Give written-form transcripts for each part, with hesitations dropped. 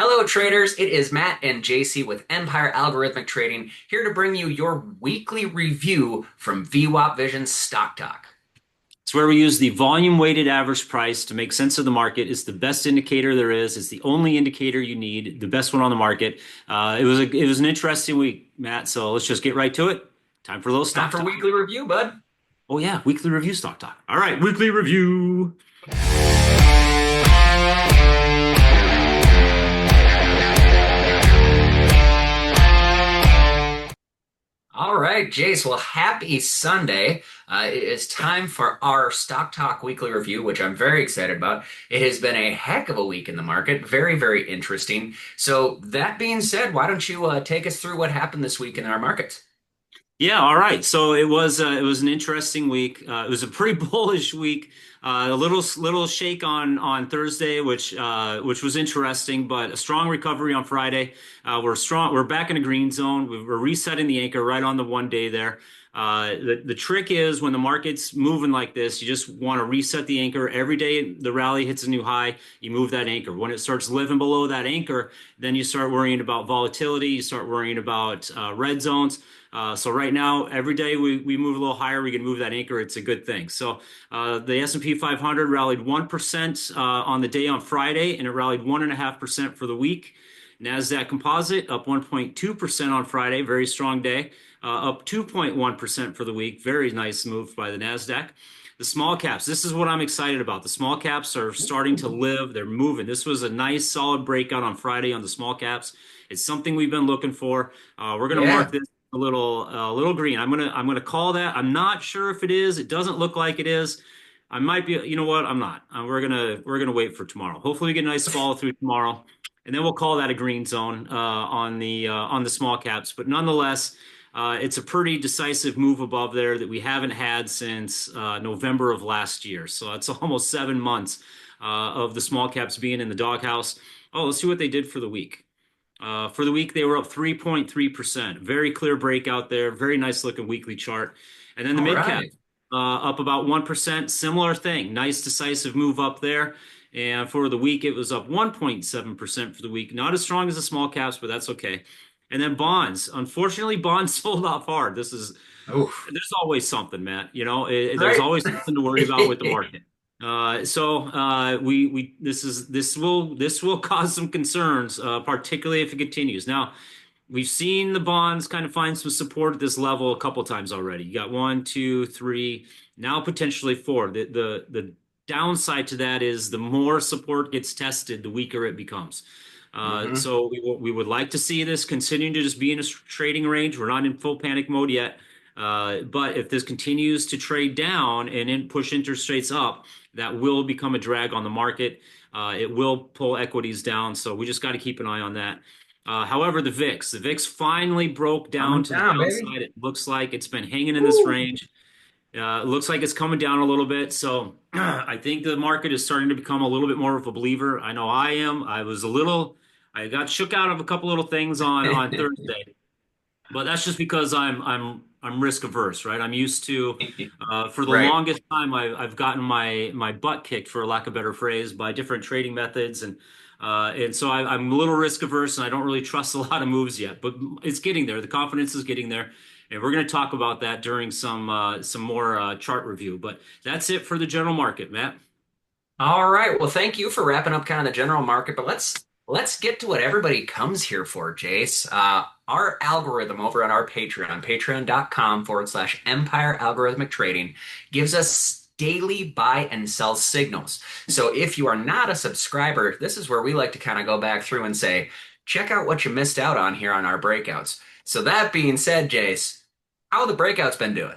Hello, traders. It is Matt and JC with Empire Algorithmic Trading here to bring you your weekly review from VWAP Vision Stock Talk. It's where we use the volume weighted average price to make sense of the market. It's the best indicator there is. It's the only indicator you need, the best one on the market. It was an interesting week, Matt. So let's just get right to it. Time for a little Time stock for talk. weekly review, bud. Oh yeah, weekly review stock talk. All right, weekly review. All right, Jace. Well, happy Sunday. It is time for our Stock Talk weekly review, which I'm very excited about. It has been a heck of a week in the market. Very, very interesting. So, that being said, why don't you take us through what happened this week in our markets? Yeah, all right. So it was an interesting week. It was a pretty bullish week. A little shake on Thursday, which was interesting, but a strong recovery on Friday. We're strong. We're back in a green zone. We're resetting the anchor right on the 1 day there. The trick is when the market's moving like this, you just want to reset the anchor. Every day the rally hits a new high, you move that anchor. When it starts living below that anchor, then you start worrying about volatility. You start worrying about red zones. So right now, every day we move a little higher, we can move that anchor. It's a good thing. So the S&P 500 rallied 1% on the day on Friday, and it rallied 1.5% for the week. Nasdaq Composite up 1.2% on Friday, very strong day. Up 2.1% for the week, very nice move by the Nasdaq. The small caps, this is what I'm excited about. The small caps are starting to live, they're moving. This was a nice solid breakout on Friday on the small caps. It's something we've been looking for. We're going to mark Yeah. this a little green. I'm gonna call that. I'm not sure if it is. It doesn't look like it is. I might be. You know what? I'm not. We're gonna wait for tomorrow. Hopefully, we get a nice follow through tomorrow, and then we'll call that a green zone on the small caps. But nonetheless, it's a pretty decisive move above there that we haven't had since November of last year. So it's almost 7 months of the small caps being in the doghouse. Oh, let's see what they did for the week. For the week, they were up 3.3%. Very clear breakout there. Very nice looking weekly chart. And then the All mid cap right. up about 1%. Similar thing. Nice decisive move up there. And for the week, it was up 1.7% for the week. Not as strong as the small caps, but that's okay. And then bonds. Unfortunately, bonds sold off hard. Oof. There's always something, Matt. There's Right. always something to worry about with the market. We this will cause some concerns, particularly if it continues. Now, we've seen the bonds kind of find some support at this level a couple times already. You got one, two, three, now potentially four. The downside to that is the more support gets tested, the weaker it becomes. hmm So we would like to see this continuing to just be in a trading range. We're not in full panic mode yet. But if this continues to trade down and then push interest rates up, that will become a drag on the market. It will pull equities down. So we just got to keep an eye on that. However, the VIX finally broke down Coming to the down, baby. downside. It looks like it's been hanging in this Woo. range. It looks like it's coming down a little bit. So I think the market is starting to become a little bit more of a believer. I know I am. I got shook out of a couple little things on Thursday, but that's just because I'm risk averse, right? I'm used to for the Right. longest time I've gotten my butt kicked, for lack of a better phrase, by different trading methods, and so I'm a little risk averse and I don't really trust a lot of moves yet, but it's getting there. The confidence is getting there, and we're going to talk about that during some more chart review. But that's it for the general market, Matt. All right. Well, thank you for wrapping up kind of the general market, but let's get to what everybody comes here for, Jace. Our algorithm over on our Patreon, patreon.com/Empire Algorithmic Trading, gives us daily buy and sell signals. So if you are not a subscriber, this is where we like to kind of go back through and say, check out what you missed out on here on our breakouts. So that being said, Jace, how have the breakouts been doing?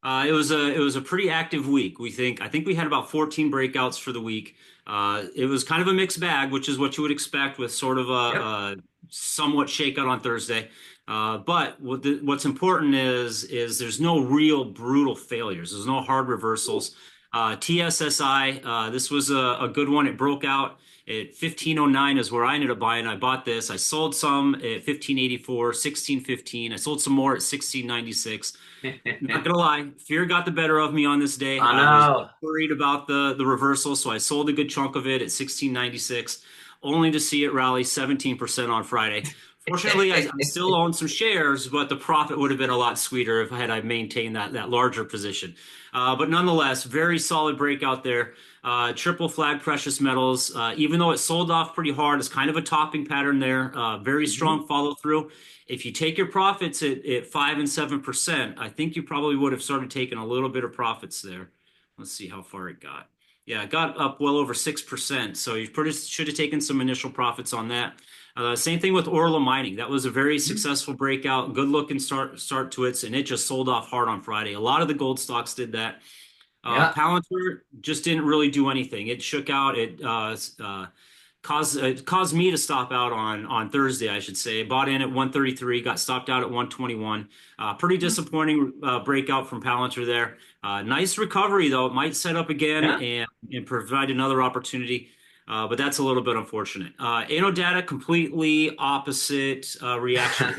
It was a pretty active week. I think we had about 14 breakouts for the week. It was kind of a mixed bag, which is what you would expect with sort of Yep. a somewhat shakeout on Thursday. But what's important is there's no real brutal failures. There's no hard reversals. TSSI, this was a good one. It broke out at 1509 is where I ended up buying. I bought this. I sold some at 1584, 1615. I sold some more at 1696. Not gonna lie, fear got the better of me on this day. I I was know. worried about the reversal, so I sold a good chunk of it at 1696. only to see it rally 17% on Friday. Fortunately, I still own some shares, but the profit would have been a lot sweeter if I maintained that larger position. But nonetheless, very solid breakout there. Triple flag precious metals, even though it sold off pretty hard, it's kind of a topping pattern there. Very Mhm. strong follow through. If you take your profits at 5 and 7%, I think you probably would have started taking a little bit of profits there. Let's see how far it got. Yeah, it got up well over 6%. So you pretty should have taken some initial profits on that. Same thing with Orla Mining. That was a very successful breakout, good looking start to it, and it just sold off hard on Friday. A lot of the gold stocks did that. Yeah. Palantir just didn't really do anything. It shook out. It caused me to stop out on Thursday, I should say. Bought in at 133, got stopped out at 121. Pretty disappointing breakout from Palantir there. Nice recovery though. It might set up again Yeah. and provide another opportunity. But that's a little bit unfortunate. Data completely opposite reaction.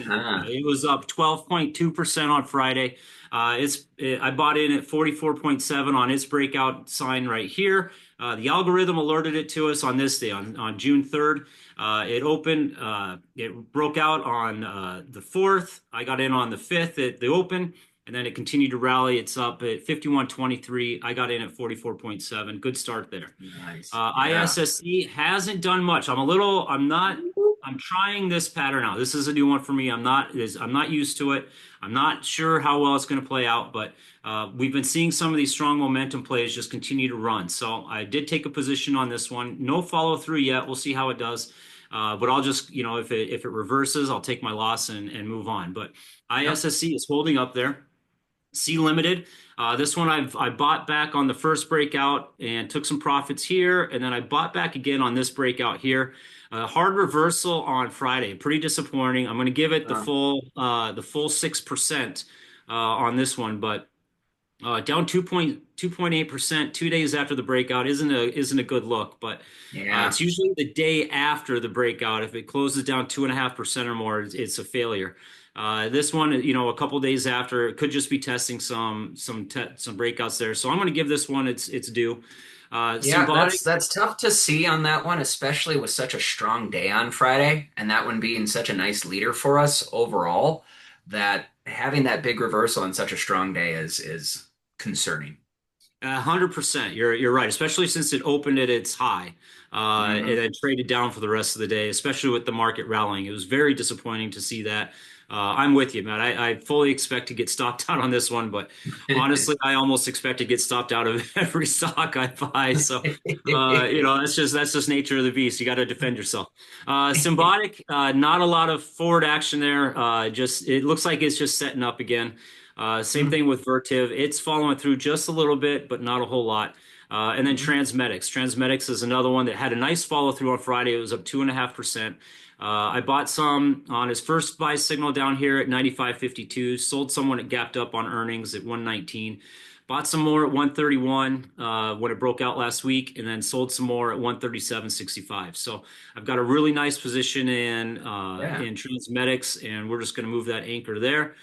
It was up 12.2% on Friday. I bought in at 44.7 on its breakout sign right here. The algorithm alerted it to us on this day, on June 3rd. It broke out on the 4th. I got in on the 5th at the open, and then it continued to rally. It's up at 51.23. I got in at 44.7. Good start there. Nice. Yeah. ISSC hasn't done much. I'm trying this pattern out. This is a new one for me. I'm not used to it. I'm not sure how well it's going to play out, but we've been seeing some of these strong momentum plays just continue to run. So I did take a position on this one. No follow through yet. We'll see how it does. But I'll just, if it reverses, I'll take my loss and move on. But Yep. ISSC is holding up there. C Limited. This one I bought back on the first breakout and took some profits here, and then I bought back again on this breakout here. Hard reversal on Friday, pretty disappointing. I'm going to give it the full 6% on this one, but down 2.8% 2 days after the breakout isn't a good look, but Yeah. it's usually the day after the breakout. If it closes down 2.5% or more, it's a failure. This one, a couple days after, it could just be testing some breakouts there. So I'm going to give this one its due. Yeah, Symbolic. that's tough to see on that one, especially with such a strong day on Friday, and that one being such a nice leader for us overall, that having that big reversal on such a strong day is concerning. 100%. You're right, especially since it opened at its high, and Hmm. then traded down for the rest of the day, especially with the market rallying. It was very disappointing to see that. I'm with you, man. I fully expect to get stopped out on this one, but honestly, I almost expect to get stopped out of every stock I buy. So, that's just nature of the beast. You got to defend yourself. Symbiotic, not a lot of forward action there. Just it looks like it's just setting up again. Same thing with Vertiv. It's following through just a little bit, but not a whole lot. And then Transmedics. Transmedics is another one that had a nice follow through on Friday. It was up 2.5%. I bought some on his first buy signal down here at 95.52. Sold some when it gapped up on earnings at 119. Bought some more at 131 when it broke out last week, and then sold some more at 137.65. So I've got a really nice position Yeah. in Transmedics, and we're just going to move that anchor there.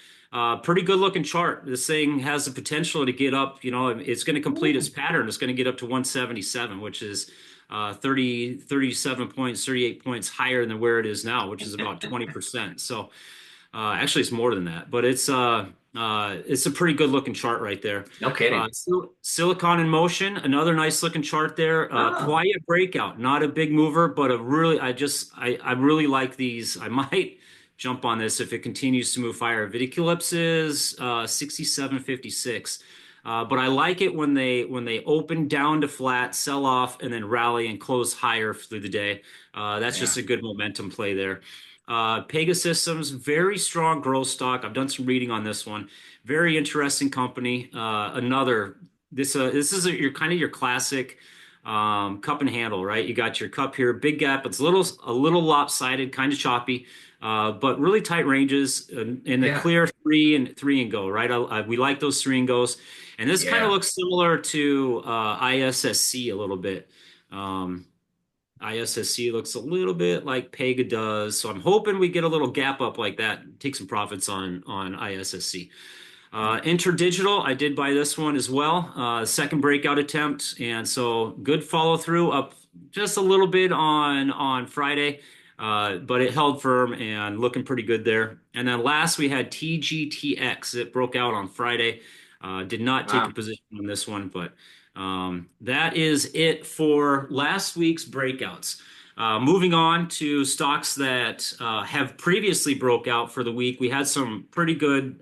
Pretty good looking chart. This thing has the potential to get up, it's going to complete its pattern. It's going to get up to 177, which is 37 points, 38 points higher than where it is now, which is about 20%. So actually it's more than that, but it's a pretty good looking chart right there. No kidding. Silicon in motion, another nice looking chart there. Oh, Quiet breakout, not a big mover, but I really like these. I might jump on this if it continues to move higher. Vidicalypse is 67.56. But I like it when they open down to flat, sell off, and then rally and close higher through the day. That's yeah. just a good momentum play there. Pegasystems, very strong growth stock. I've done some reading on this one. Very interesting company. This is your kind of your classic cup and handle, right? You got your cup here, big gap. It's a little lopsided, kind of choppy, but really tight ranges in the Yeah. clear three and go, right? We like those three and goes, and this kind of Yeah. looks similar to ISSC a little bit. Um, ISSC looks a little bit like Pega does, so I'm hoping we get a little gap up like that, take some profits on ISSC. Interdigital, I did buy this one as well. Second breakout attempt, and so good follow through up just a little bit on Friday, but it held firm and looking pretty good there. And then last we had TGTX. It broke out on Friday. Did not take a Wow. position on this one, but that is it for last week's breakouts. Moving on to stocks that have previously broke out for the week, we had some pretty good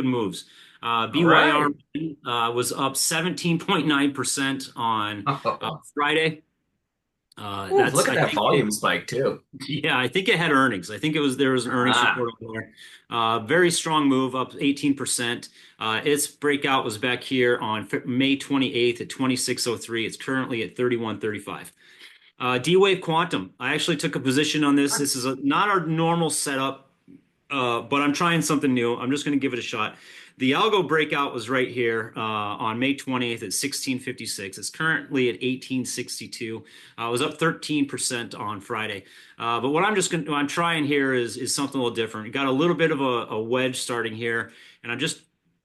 moves. All BYR right. was up 17.9% on Oh, Friday. ooh, look at I that think, volume spike too. yeah, I think it had earnings. I think there was an earnings Ah, report on there. Very strong move, up 18%. Its breakout was back here on May 28th at 2603. It's currently at 3135. D-Wave Quantum. I actually took a position on this. This is not our normal setup, but I'm trying something new. I'm just going to give it a shot. The algo breakout was right here on May 20th at 1656. It's currently at 1862. It was up 13% on Friday. But what I'm trying here is something a little different. We got a little bit of a wedge starting here, and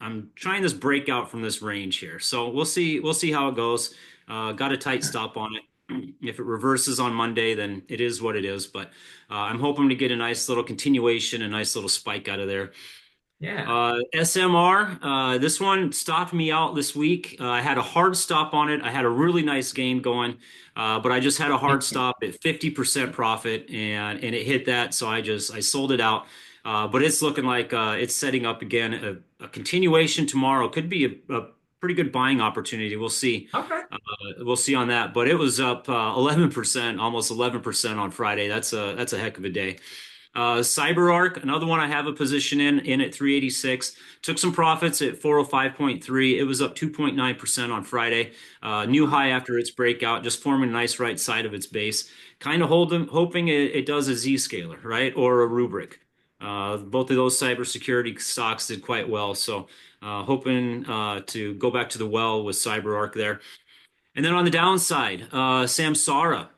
I'm trying this breakout from this range here. So we'll see how it goes. Got a tight stop on it. If it reverses on Monday, then it is what it is. But I'm hoping to get a nice little continuation, a nice little spike out of there. yeah. SMR, this one stopped me out this week. I had a hard stop on it. I had a really nice gain going, but I just had a hard stop at 50% profit, and it hit that, so I sold it out. But it's looking like it's setting up again a continuation tomorrow. Could be a pretty good buying opportunity. We'll see. Okay. We'll see on that. But it was up 11%, almost 11% on Friday. That's a heck of a day. CyberArk, another one I have a position in at 386. Took some profits at 405.3. It was up 2.9% on Friday. New high after its breakout, just forming a nice right side of its base. Kind of hoping it does a Z-scaler, right? Or a rubric. Both of those cybersecurity stocks did quite well. So hoping to go back to the well with CyberArk there. And then on the downside, Samsara.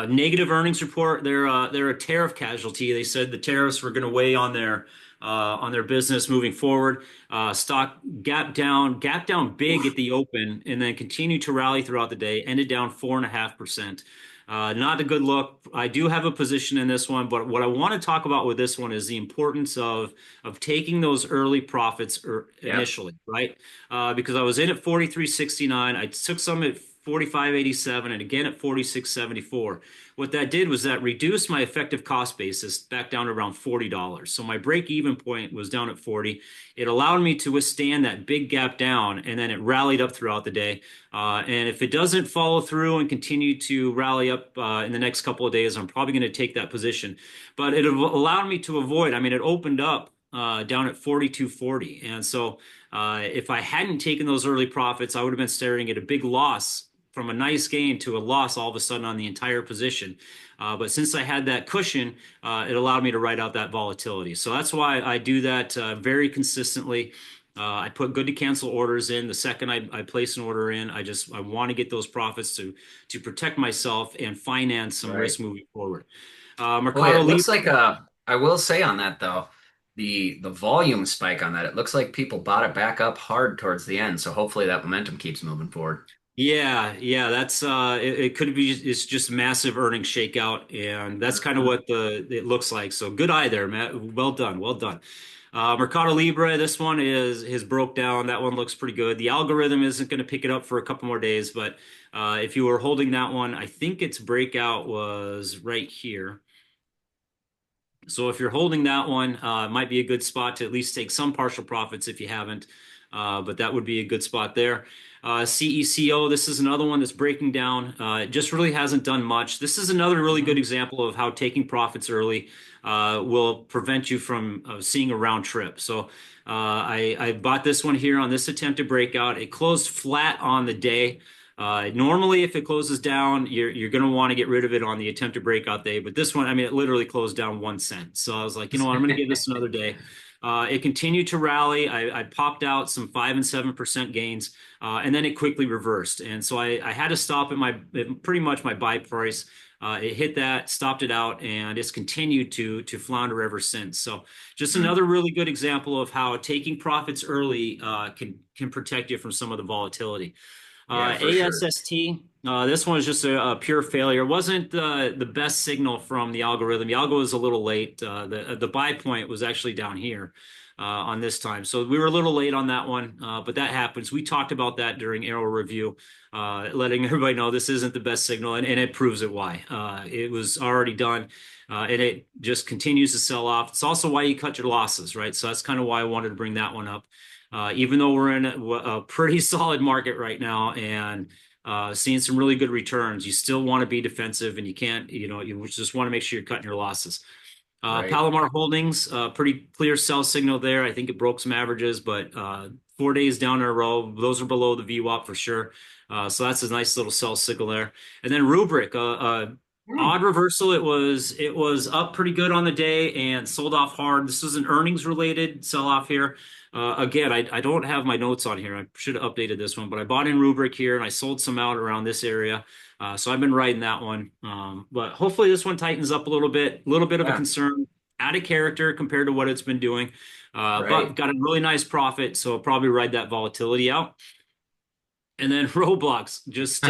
Negative earnings report. They're a tariff casualty. They said the tariffs were going to weigh on their business moving forward. Stock gap down big at the open, and then continued to rally throughout the day. Ended down 4.5%. Not a good look. I do have a position in this one, but what I want to talk about with this one is the importance of taking those early profits Yep. initially, right? Because I was in at 43.69. I took some at 45.87 and again at 46.74. What that did was that reduced my effective cost basis back down to around $40. So my break even point was down at 40. It allowed me to withstand that big gap down, and then it rallied up throughout the day. And if it doesn't follow through and continue to rally up in the next couple of days, I'm probably going to take that position. But it allowed me to avoid, I mean, it opened up down at 42.40. And so if I hadn't taken those early profits, I would have been staring at a big loss from a nice gain to a loss all of a sudden on the entire position. But since I had that cushion, it allowed me to write out that volatility. So that's why I do that very consistently. I put good to cancel orders in. The second I place an order in, I want to get those profits to protect myself and finance some Right. risk moving forward. Boy, Mercado it looks Libre. like I will say on that though, the volume spike on that, it looks like people bought it back up hard towards the end. So hopefully that momentum keeps moving forward. Yeah, that's it could be it's just massive earnings shakeout, and that's kind of Mhm. what the it looks like. So good eye there, Matt. Well done, well done. Mercado Libre, this one is broke down. That one looks pretty good. The algorithm isn't going to pick it up for a couple more days, but if you were holding that one, I think its breakout was right here. So if you're holding that one, it might be a good spot to at least take some partial profits if you haven't. But that would be a good spot there. CECO, this is another one that's breaking down. It just really hasn't done much. This is another really good Mhm. example of how taking profits early will prevent you from seeing a round trip. So I bought this one here on this attempted breakout. It closed flat on the day. Normally, if it closes down, you're going to want to get rid of it on the attempted breakout day. But this one, I mean, it literally closed down 1 cent. So I was like, you know what, I'm going to give this another day. It continued to rally. I popped out some 5 and 7% gains, and then it quickly reversed. And so I had to stop at pretty much my buy price. It hit that, stopped it out, and it's continued to flounder ever since. So just Mm. another really good example of how taking profits early can protect you from some of the volatility. Yeah, for sure. ASST. This one was just a pure failure. It wasn't the best signal from the algorithm. The algo was a little late. The buy point was actually down here on this time, so we were a little late on that one. But that happens. We talked about that during Arrow Review, letting everybody know this isn't the best signal, and it proves it why. It was already done, and it just continues to sell off. It's also why you cut your losses, right? So that's kind of why I wanted to bring that one up. Even though we're in a pretty solid market right now, and seeing some really good returns. You still want to be defensive, and you can't, you just want to make sure you're cutting your losses. Right. Palomar Holdings, pretty clear sell signal there. I think it broke some averages, but 4 days down in a row, those are below the VWAP for sure. So that's a nice little sell signal there. And then Rubric, Hmm. odd reversal. It was up pretty good on the day and sold off hard. This was an earnings related sell off here. Again, I don't have my notes on here. I should have updated this one, but I bought in Rubric here and I sold some out around this area. So I've been riding that one. But hopefully this one tightens up a little bit of a Yeah. concern, out of character compared to what it's been doing. But Right. got a really nice profit, so I'll probably ride that volatility out. And then Roblox just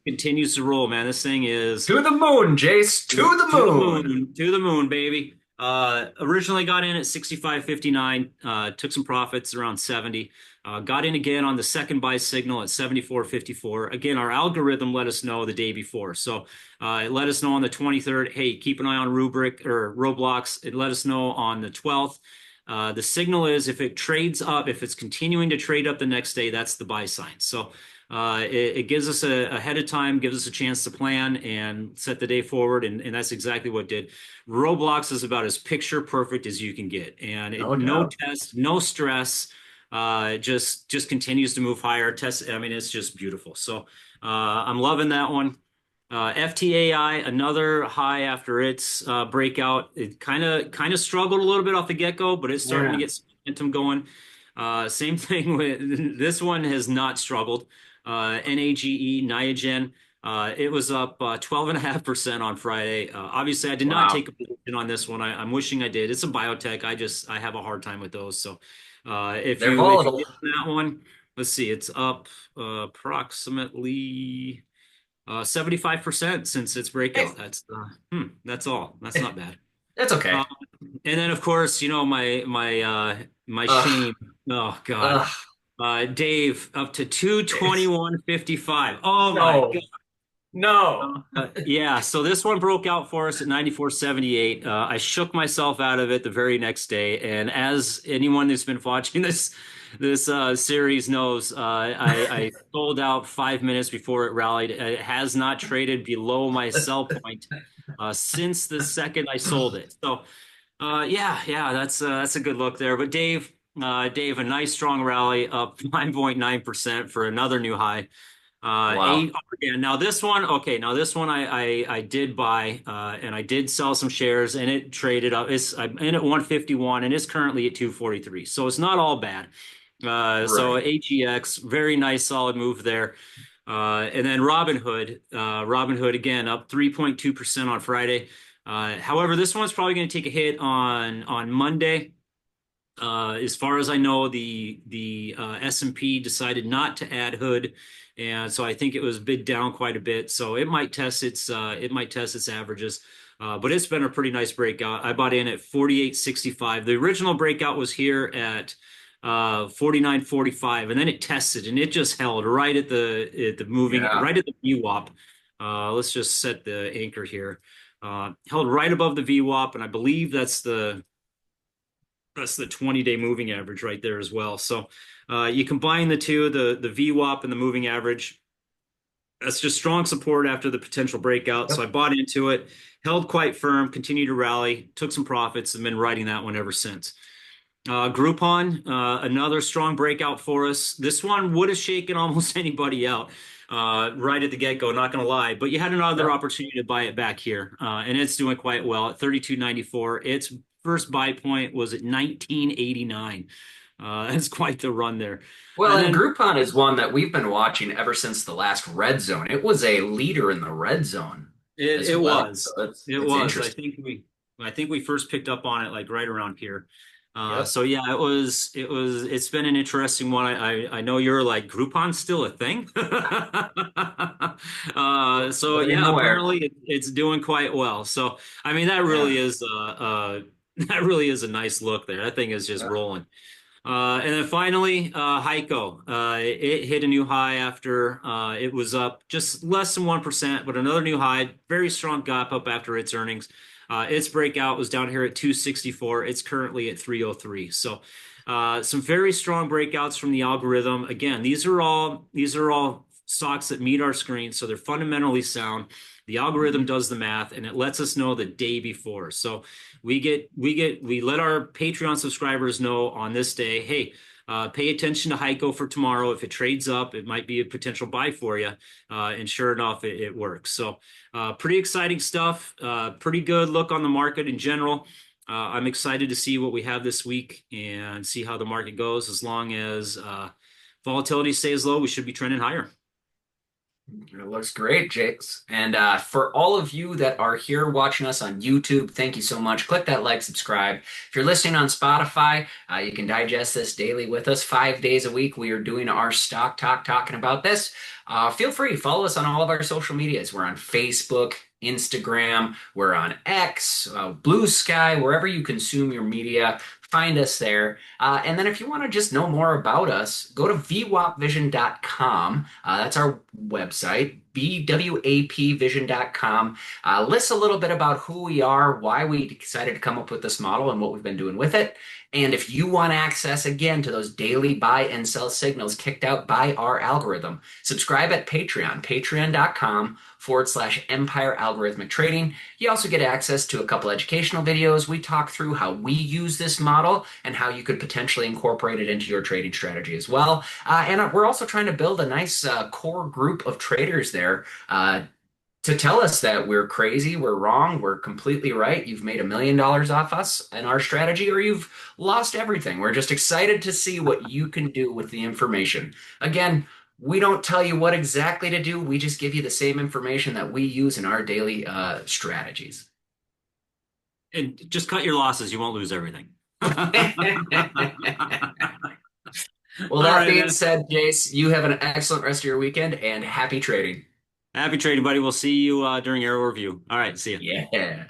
continues to roll, man. This thing is To the moon, Jace. To the moon. to the moon, baby. Originally got in at 65.59, took some profits around 70. Got in again on the second buy signal at 74.54. Again, our algorithm let us know the day before. So it let us know on the 23rd, hey, keep an eye on Rubric or Roblox. It let us know on the 12th. The signal is if it trades up, if it's continuing to trade up the next day, that's the buy sign. So it gives us ahead of time, gives us a chance to plan and set the day forward, and that's exactly what it did. Roblox is about as picture perfect as you can get, and No no doubt. test, no stress, just continues to move higher. Test, I mean, it's just beautiful. So I'm loving that one. FTAI, another high after its breakout. It kind of struggled a little bit off the get-go, but it's starting to Yeah. get some momentum going. Same thing with this one has not struggled. NAGE, Niagen, it was up 12.5% on Friday. Obviously, I did not Wow. take a position on this one. I'm wishing I did. It's a biotech. I have a hard time with those. So They're if you volatile. get that one, let's see, it's up approximately 75% since its Hey, breakout. That's all. That's not bad. that's okay. Uh, and then of course, my Ugh. shame. Oh God. Ugh. Dave up to Jace. 221.55. Oh my God. No. No. Yeah, so this one broke out for us at 94.78. I shook myself out of it the very next day, and as anyone who's been watching this series knows, I sold out 5 minutes before it rallied. It has not traded below my sell point since the second I sold it. So, yeah, that's a good look there. But Dave, a nice strong rally up 9.9% for another new high. Wow. Eight again. Now this one, okay. Now this one, I did buy, and I did sell some shares, and it traded up. I'm in at 151, and it's currently at 243. So it's not all bad. So Right. AGX, very nice, solid move there. And then Robinhood again up 3.2% on Friday. However, this one's probably going to take a hit on Monday. As far as I know, the S&P decided not to add Hood, and so I think it was bid down quite a bit. So it might test its averages, but it's been a pretty nice breakout. I bought in at 48.65. The original breakout was here at 49.45, and then it tested and it just held right at the moving Yeah. right at the VWAP. Let's just set the anchor here. Held right above the VWAP, and I believe that's the 20-day moving average right there as well. So you combine the two, the VWAP and the moving average. That's just strong support after the potential breakout. So I Yep. bought into it, held quite firm, continued to rally, took some profits, and been riding that one ever since. Groupon, another strong breakout for us. This one would have shaken almost anybody out right at the get-go, not going to lie. But you had another Yep. opportunity to buy it back here, and it's doing quite well at 32.94. Its first buy point was at 19.89. That's quite the run there. Well, And and then Groupon is one that we've been watching ever since the last red zone. It was a leader in the red zone it, as it well. was, So it's it it's was. interesting. I think we first picked up on it like right around here. Yep. So yeah, it's been an interesting one. I know you're like Groupon's still a thing. So Fully yeah, aware. apparently it's doing quite well. So I mean that Yeah. really is that really is a nice look there. That thing is just Yeah. rolling. And then finally, Heiko. It hit a new high after it was up just less than 1%, but another new high. Very strong gap up after its earnings. Its breakout was down here at 264. It's currently at 303. So some very strong breakouts from the algorithm. Again, these are all stocks that meet our screen, so they're fundamentally sound. The algorithm Mhm. does the math and it lets us know the day before. So we let our Patreon subscribers know on this day, hey, pay attention to Heiko for tomorrow. If it trades up, it might be a potential buy for you. And sure enough, it works. So pretty exciting stuff. Pretty good look on the market in general. I'm excited to see what we have this week and see how the market goes. As long as volatility stays low, we should be trending higher. It looks great, Jakes. And for all of you that are here watching us on YouTube, thank you so much. Click that like, subscribe. If you're listening on Spotify, you can digest this daily with us 5 days a week. We are doing our stock talk talking about this. Feel free, follow us on all of our social medias. We're on Facebook, Instagram, we're on X, Blue Sky, wherever you consume your media. Find us there. And then if you want to just know more about us, go to VWAPvision.com. That's our website, BWAPvision.com. Lists a little bit about who we are, why we decided to come up with this model, and what we've been doing with it. And if you want access again to those daily buy and sell signals kicked out by our algorithm, subscribe at Patreon, patreon.com/Empire Algorithmic Trading. You also get access to a couple educational videos. We talk through how we use this model and how you could potentially incorporate it into your trading strategy as well. And we're also trying to build a nice core group of traders there to tell us that we're crazy, we're wrong, we're completely right. You've made $1 million off us and our strategy, or you've lost everything. We're just excited to see what you can do with the information. Again, we don't tell you what exactly to do. We just give you the same information that we use in our daily strategies. And just cut your losses. You won't lose everything. All Well, that right, being man. said, Jace, you have an excellent rest of your weekend and happy trading. Happy trading, buddy. We'll see you during Arrow Review. All right, see ya. Yeah.